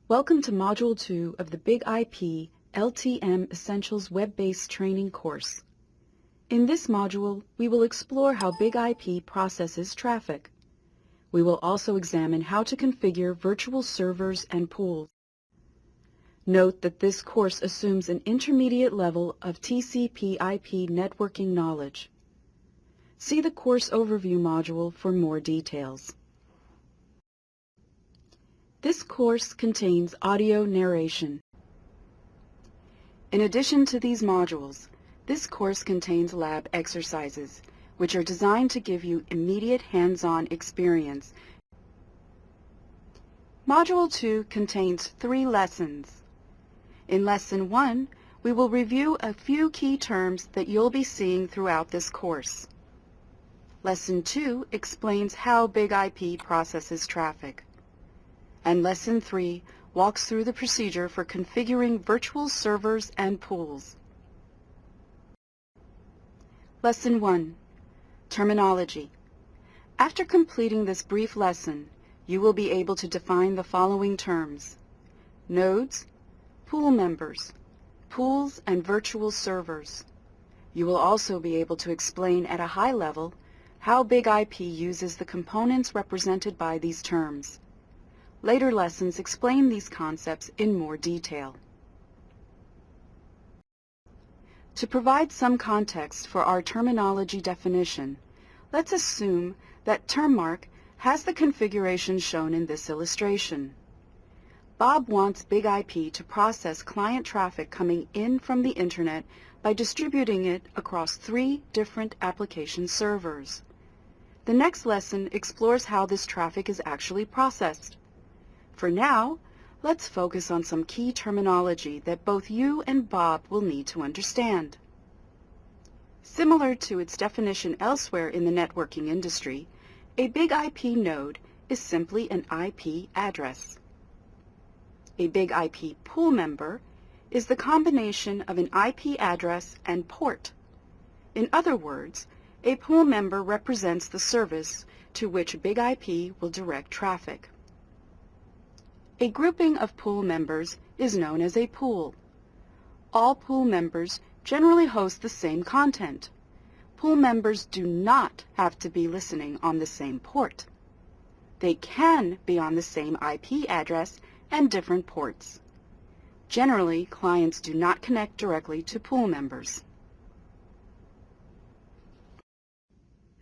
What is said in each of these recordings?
Welcome to Module 2 of the Big IP LTM Essentials web-based training course. In this module, we will explore how Big IP processes traffic. We will also examine how to configure virtual servers and pools. Note that this course assumes an intermediate level of TCP/IP networking knowledge. See the course overview module for more details. This course contains audio narration. In addition to these modules, this course contains lab exercises, which are designed to give you immediate hands-on experience. Module 2 contains 3 lessons. In Lesson 1, we will review a few key terms that you'll be seeing throughout this course. Lesson 2 explains how Big IP processes traffic. And Lesson 3 walks through the procedure for configuring virtual servers and pools. Lesson 1. Terminology. After completing this brief lesson, you will be able to define the following terms: nodes, pool members, pools and virtual servers. You will also be able to explain at a high level how Big IP uses the components represented by these terms. Later lessons explain these concepts in more detail. To provide some context for our terminology definition, let's assume that Termmark has the configuration shown in this illustration. Bob wants Big IP to process client traffic coming in from the Internet by distributing it across 3 different application servers. The next lesson explores how this traffic is actually processed. For now, let's focus on some key terminology that both you and Bob will need to understand. Similar to its definition elsewhere in the networking industry, a Big IP node is simply an IP address. A Big IP pool member is the combination of an IP address and port. In other words, a pool member represents the service to which Big IP will direct traffic. A grouping of pool members is known as a pool. All pool members generally host the same content. Pool members do not have to be listening on the same port. They can be on the same IP address and different ports. Generally, clients do not connect directly to pool members.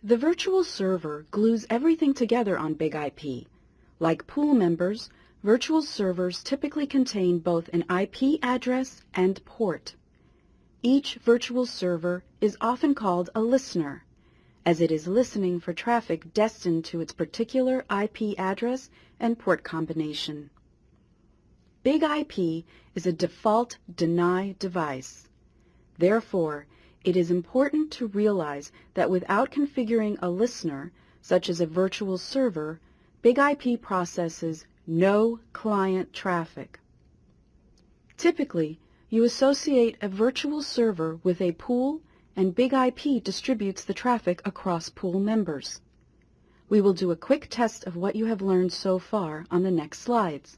The virtual server glues everything together on Big IP. Like pool members, virtual servers typically contain both an IP address and port. Each virtual server is often called a listener, as it is listening for traffic destined to its particular IP address and port combination. Big IP is a default deny device. Therefore, it is important to realize that without configuring a listener, such as a virtual server, Big IP processes no client traffic. Typically, you associate a virtual server with a pool, and Big IP distributes the traffic across pool members. We will do a quick test of what you have learned so far on the next slides.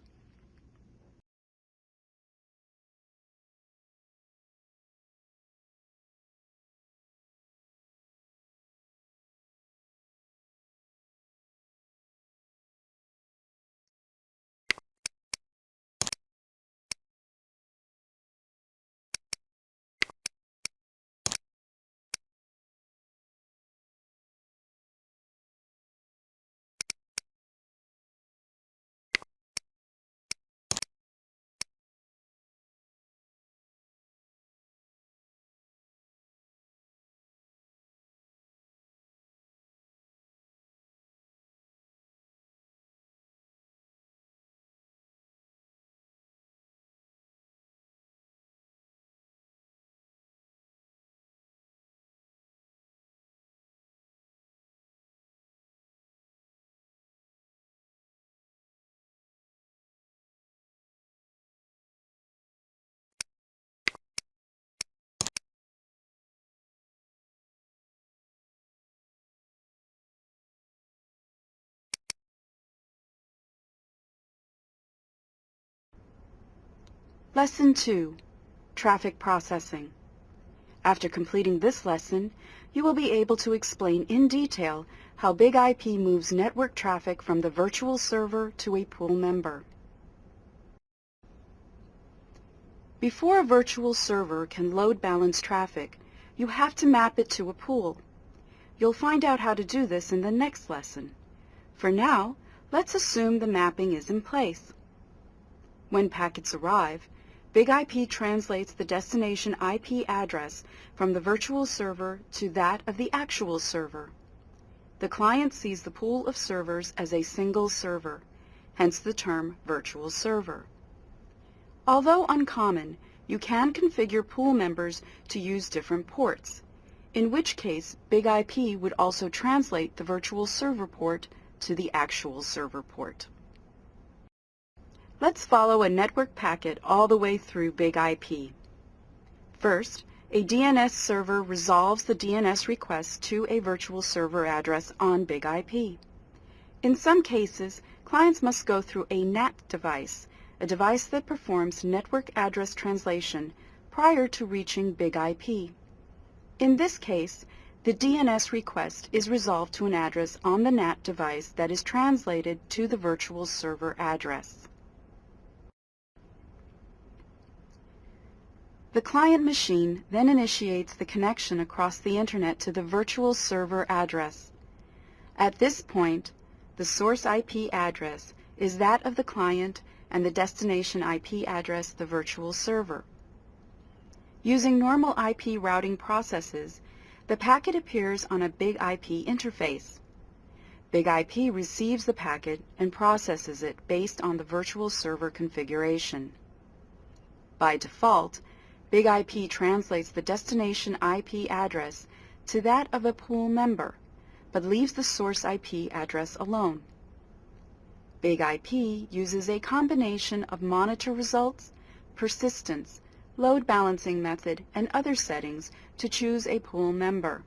Lesson 2, Traffic Processing. After completing this lesson, you will be able to explain in detail how BIG-IP moves network traffic from the virtual server to a pool member. Before a virtual server can load balance traffic, you have to map it to a pool. You'll find out how to do this in the next lesson. For now, let's assume the mapping is in place. When packets arrive, BIG-IP translates the destination IP address from the virtual server to that of the actual server. The client sees the pool of servers as a single server, hence the term virtual server. Although uncommon, you can configure pool members to use different ports, in which case BIG-IP would also translate the virtual server port to the actual server port. Let's follow a network packet all the way through BIG-IP. First, a DNS server resolves the DNS request to a virtual server address on BIG-IP. In some cases, clients must go through a NAT device, a device that performs network address translation prior to reaching BIG-IP. In this case, the DNS request is resolved to an address on the NAT device that is translated to the virtual server address. The client machine then initiates the connection across the Internet to the virtual server address. At this point, the source IP address is that of the client and the destination IP address the virtual server. Using normal IP routing processes, the packet appears on a BIG-IP interface. BIG-IP receives the packet and processes it based on the virtual server configuration. By default, BIG-IP translates the destination IP address to that of a pool member, but leaves the source IP address alone. BIG-IP uses a combination of monitor results, persistence, load balancing method, and other settings to choose a pool member.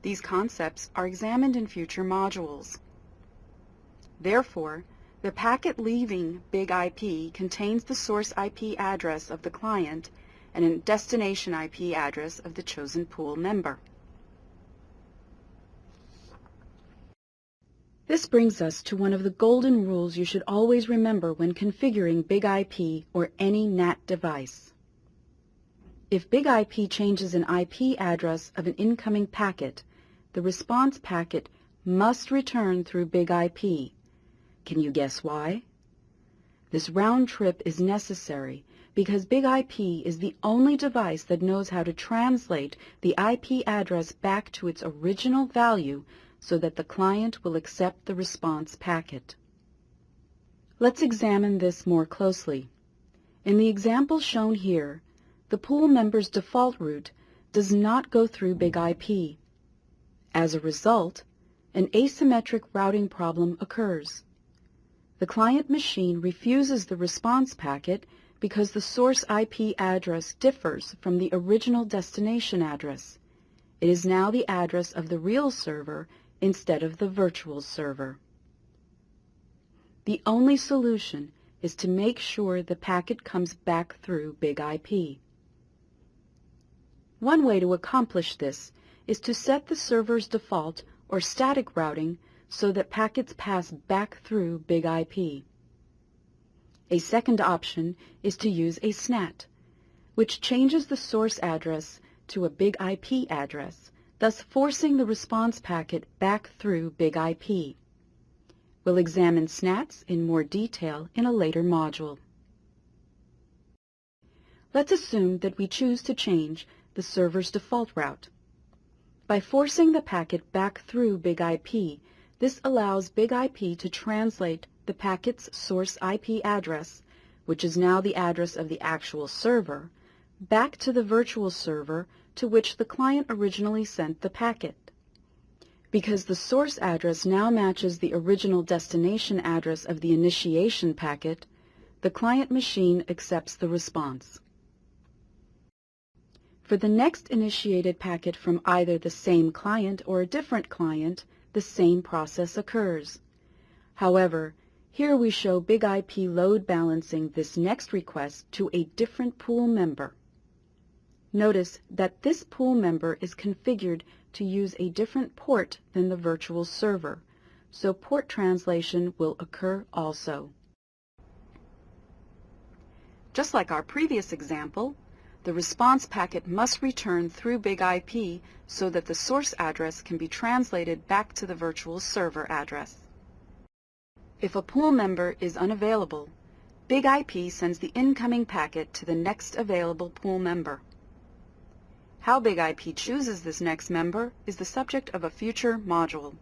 These concepts are examined in future modules. Therefore, the packet leaving BIG-IP contains the source IP address of the client and a destination IP address of the chosen pool member. This brings us to one of the golden rules you should always remember when configuring BIG-IP or any NAT device. If BIG-IP changes an IP address of an incoming packet, the response packet must return through BIG-IP. Can you guess why? This round trip is necessary because BIG-IP is the only device that knows how to translate the IP address back to its original value so that the client will accept the response packet. Let's examine this more closely. In the example shown here, the pool member's default route does not go through BIG-IP. As a result, an asymmetric routing problem occurs. The client machine refuses the response packet because the source IP address differs from the original destination address. It is now the address of the real server instead of the virtual server. The only solution is to make sure the packet comes back through BIG-IP. One way to accomplish this is to set the server's default or static routing so that packets pass back through BIG-IP. A second option is to use a SNAT, which changes the source address to a BIG-IP address, thus forcing the response packet back through BIG-IP. We'll examine SNATs in more detail in a later module. Let's assume that we choose to change the server's default route. By forcing the packet back through BIG-IP, this allows BIG-IP to translate the packet's source IP address, which is now the address of the actual server, back to the virtual server to which the client originally sent the packet. Because the source address now matches the original destination address of the initiation packet, the client machine accepts the response. For the next initiated packet from either the same client or a different client, the same process occurs. However, Here we show BIG-IP load balancing this next request to a different pool member. Notice that this pool member is configured to use a different port than the virtual server, so port translation will occur also. Just like our previous example, the response packet must return through BIG-IP so that the source address can be translated back to the virtual server address. If a pool member is unavailable, BIG-IP sends the incoming packet to the next available pool member. How BIG-IP chooses this next member is the subject of a future module.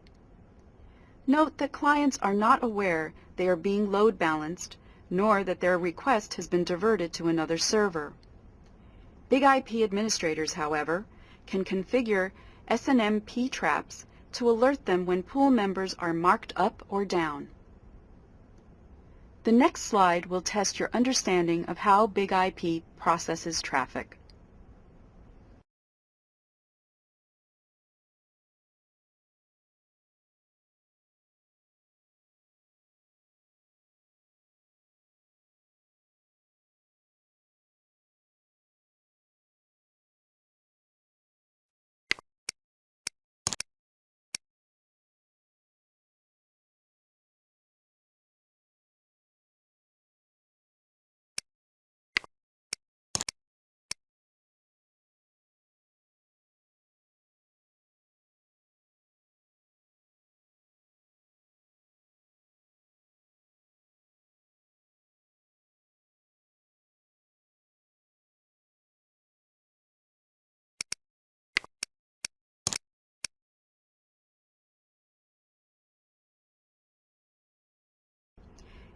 Note that clients are not aware they are being load balanced, nor that their request has been diverted to another server. BIG-IP administrators, however, can configure SNMP traps to alert them when pool members are marked up or down. The next slide will test your understanding of how BIG-IP processes traffic.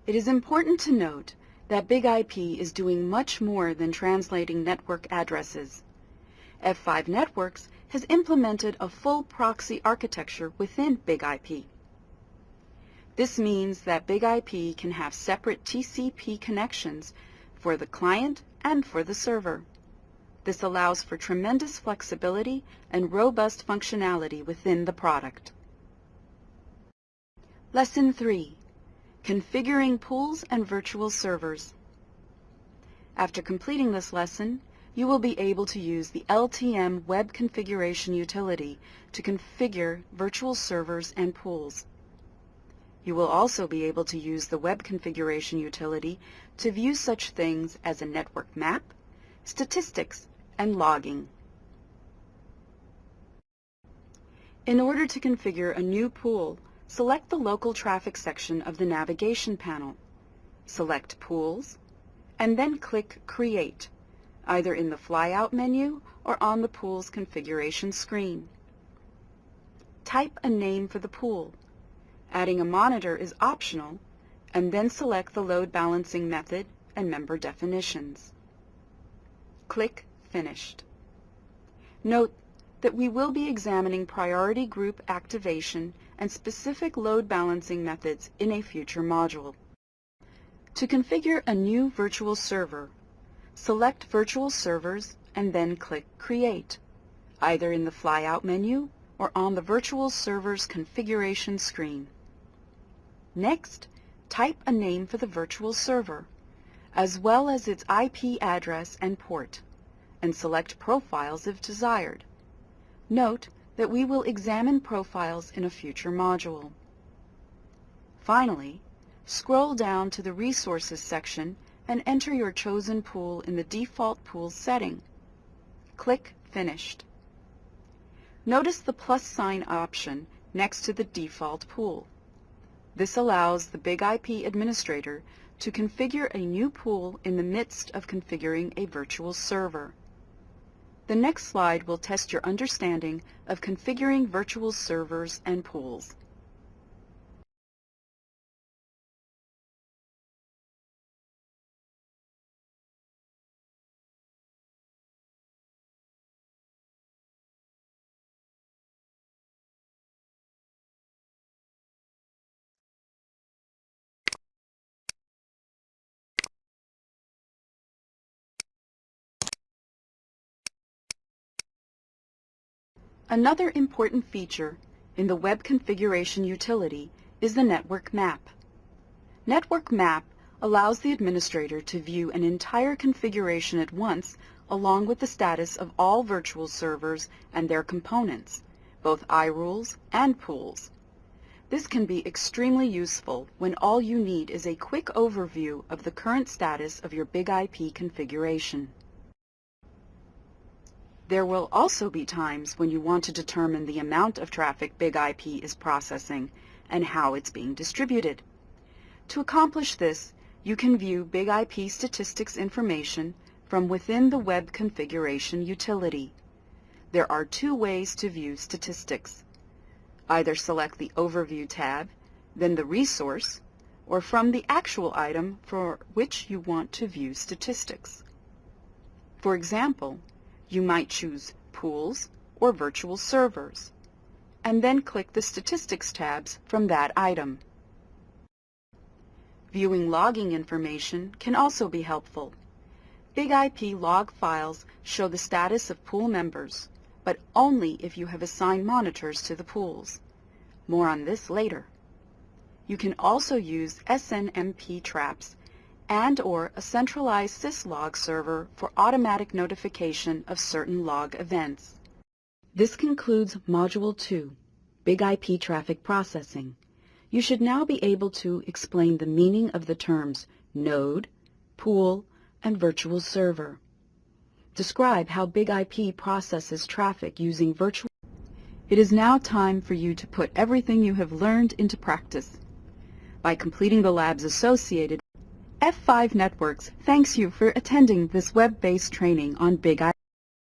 It is important to note that BIG-IP is doing much more than translating network addresses. F5 Networks has implemented a full proxy architecture within BIG-IP. This means that BIG-IP can have separate TCP connections for the client and for the server. This allows for tremendous flexibility and robust functionality within the product. Lesson 3. Configuring pools and virtual servers. After completing this lesson, you will be able to use the LTM Web Configuration utility to configure virtual servers and pools. You will also be able to use the Web Configuration utility to view such things as a network map, statistics, and logging. In order to configure a new pool, select the Local Traffic section of the navigation panel. Select Pools, and then click Create, either in the Flyout menu or on the pool's configuration screen. Type a name for the pool. Adding a monitor is optional, and then select the load balancing method and member definitions. Click Finished. Note that we will be examining priority group activation and specific load balancing methods in a future module. To configure a new virtual server, select Virtual Servers and then click Create, either in the Flyout menu or on the Virtual Servers configuration screen. Next, type a name for the virtual server, as well as its IP address and port, and select Profiles if desired. Note that we will examine profiles in a future module. Finally, scroll down to the Resources section and enter your chosen pool in the default pool setting. Click Finished. Notice the plus sign option next to the default pool. This allows the BIG-IP administrator to configure a new pool in the midst of configuring a virtual server. The next slide will test your understanding of configuring virtual servers and pools. Another important feature in the Web Configuration utility is the network map. Network Map allows the administrator to view an entire configuration at once along with the status of all virtual servers and their components, both iRules and pools. This can be extremely useful when all you need is a quick overview of the current status of your BIG-IP configuration. There will also be times when you want to determine the amount of traffic BIG-IP is processing and how it's being distributed. To accomplish this, you can view BIG-IP statistics information from within the Web Configuration utility. There are two ways to view statistics. Either select the Overview tab, then the resource, or from the actual item for which you want to view statistics. For example, you might choose Pools or Virtual Servers, and then click the Statistics tabs from that item. Viewing logging information can also be helpful. BIG-IP log files show the status of pool members, but only if you have assigned monitors to the pools. More on this later. You can also use SNMP traps and/or a centralized syslog server for automatic notification of certain log events. This concludes Module 2, BIG-IP Traffic Processing. You should now be able to explain the meaning of the terms node, pool, and virtual server. Describe how BIG-IP processes traffic using virtual. It is now time for you to put everything you have learned into practice. By completing the labs associated, F5 Networks thanks you for attending this web-based training on BIG-IP.